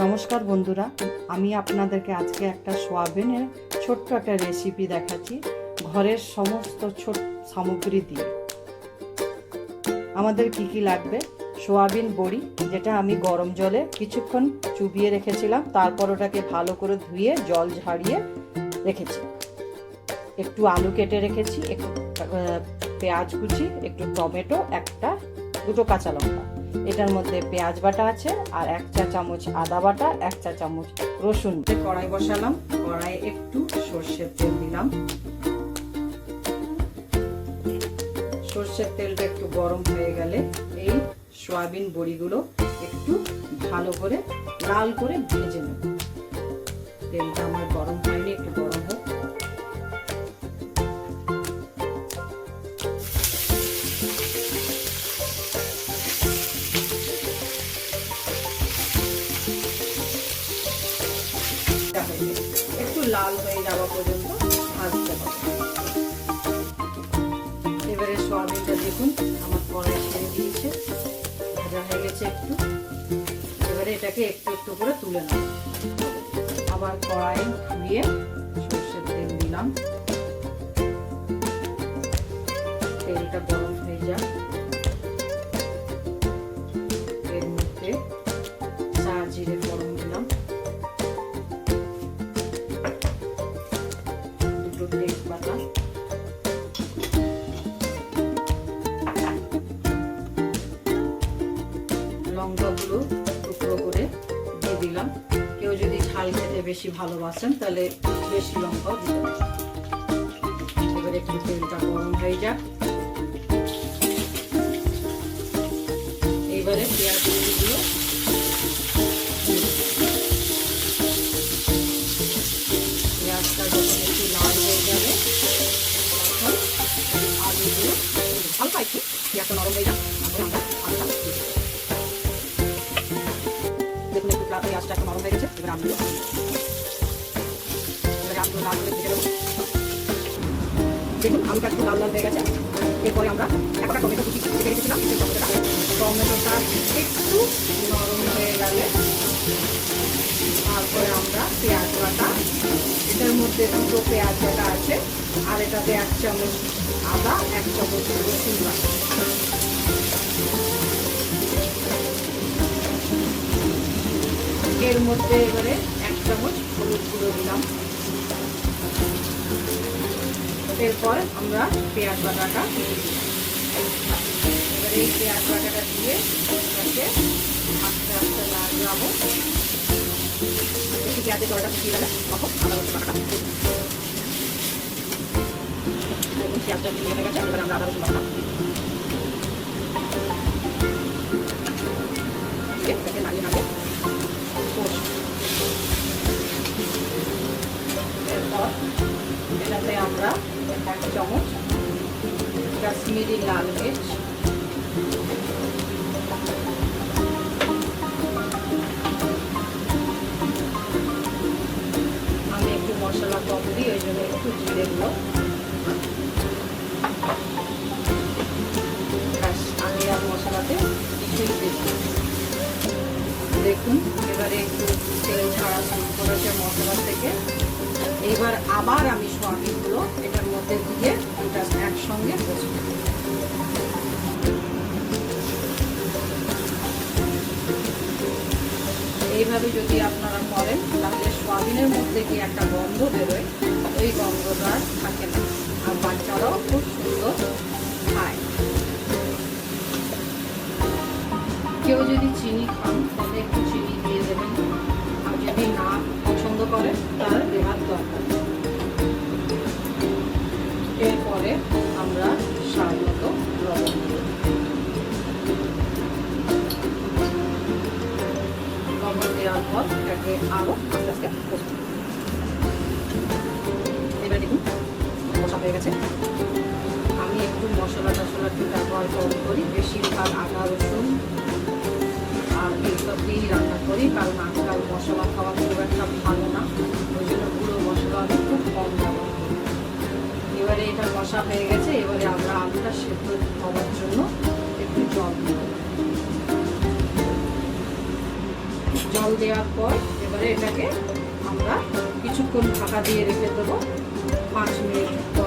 নমস্কার বন্ধুরা, আমি আপনাদেরকে আজকে একটা সোয়াবিনের ছোট্ট একটা রেসিপি দেখাচ্ছি ঘরের সমস্ত ছোট সামগ্রী দিয়ে। আমাদের কি কি লাগবে? সোয়াবিন বড়ি, যেটা আমি গরম জলে কিছুক্ষণ চুবিয়ে রেখেছিলাম, তারপর ওটাকে ভালো করে ধুয়ে জল ঝাড়িয়ে রেখেছি। একটু আলু কেটে রেখেছি, একটু পেঁয়াজ কুচি, একটু টমেটো, দুটো কাঁচা লঙ্কা। এটার মধ্যে পেঁয়াজ বাটা আছে, আর 1 চা চামচ আদা বাটা, 1 চা চামচ রসুন। কড়াই বসালাম, কড়াইয়ে একটু সর্ষের তেল দিলাম। সর্ষের তেলটা একটু গরম হয়ে গেলে এই সয়াবিন বড়িগুলো একটু ভালো করে লাল করে ভেজে নেব। তেলটা আমার গরম হয়নি, একটু গরম হোক। একটু লাল হয়ে যাওয়া পর্যন্ত ভাজতে হবে। এবারে সয়াবিনটা দেখুন আমার কড়াই ছেড়ে দিয়েছে, ভাজা হয়ে গেছে একটু। এবারে এটাকে একটু একটু করে তুলে নেব। আবার কড়াই ধুয়ে সর্ষের তেল দিলাম। তেলটা গরম হয়ে যাক। এর মধ্যে চা জিরে ফোড়ন দিলাম, দুটো তেজপাতা, লঙ্কাগুলো টুকরো করে দিয়ে দিলাম। কেউ যদি ঝাল খেতে বেশি ভালোবাসেন তাহলে বেশি লঙ্কাও দিতে পারেন। এবার একটু তেলটা গরম হয়ে যাক। এইবারে পেঁয়াজগুলো পেঁয়াজটা যখন একটু লাল হয়ে যাবে তখন আলুগুলো হালকা একটু পেঁয়াজটা নরম হয়ে যাক, তারপরে আমরা আলুটা দিয়ে দেবো। দেখুন একটু পেঁয়াজটা একটু নরম হয়ে গেছে। এবার আলুগুলো লাল করে ভেজে দেবো। দেখুন আলুটা একটু লাল লাল হয়ে গেছে। এরপরে আমরা একটা টমেটো কুচি কেটে রেখেছিলাম, টমেটোটা একটু নরম হয়ে গেলে তারপরে আমরা পেঁয়াজ বাটা, এটার মধ্যে দুটো পেঁয়াজ বাটা আছে, আর এটাতে 1 চামচ আদা, 1 চামচ রসুন বাটা। এর মধ্যে এবারে 1 চামচ হলুদ গুঁড়ো দিলাম। এরপর আমরা পেঁয়াজ বাটাটা এবারে এই পেঁয়াজ বাটাটা দিয়ে এটাকে আস্তে আস্তে লাগাবো। একটু পেঁয়াজের জলটা শুকিয়ে গেলে তখন আদা রসুন বাটাটা দেখুন পেঁয়াজটা দিয়ে হয়ে গেছে। এবার আমরা আদা রসুন বাটাটা এটাকে লাগিয়ে নেবো। এরপর এটাতে আমরা 1 চামচ কাশ্মীরি লাল মির্চ, আমি একটু মশলা কম দিই, ওই জন্য একটু জিরে গুলো। আমি আর মশলাতে কিছুই দিচ্ছি। দেখুন এবারে একটু তেল ছাড়া শুরু করেছে মশলা থেকে। এবার আবার আমি সয়াবিনগুলো এটার মধ্যে দিয়ে এটা একসঙ্গে কষবো। এইভাবে যদি আপনারা করেন তাহলে সয়াবিনের মধ্যে কি একটা গন্ধ বেরোয়, ওই গন্ধটা থাকে না, আর বাচ্চারাও খুব সুন্দর খায়। কেউ যদি চিনি খান তাহলে একটু চিনি দিয়ে দেবেন, আর যদি না পছন্দ করেন তাহলে দেওয়ার দরকার। এরপরে আমরা স্বাদ মতো লবণ দেব। লবণ দেওয়ার পর এটাকে আরো আস্তে আস্তে কষবো। এবার দেখুন কষা হয়ে গেছে। আমি একটু মশলা টশলা ব্যবহার কম করি, বেশিরভাগ আদা রসুন আর এইসব দিয়েই রান্না করি, কারণ আজকাল মশলা খাওয়া খুব একটা ভালো না, ওই জন্য গুঁড়ো মশলা আমি খুব কম ব্যবহার করি। এবারে এটা কষা হয়ে গেছে। এবারে আমরা আলুটা সেদ্ধ হওয়ার জন্য একটু জল দেব। জল দেওয়ার পর এবারে এটাকে আমরা কিছুক্ষণ ঢাকা দিয়ে রেখে দেবো 5 মিনিট।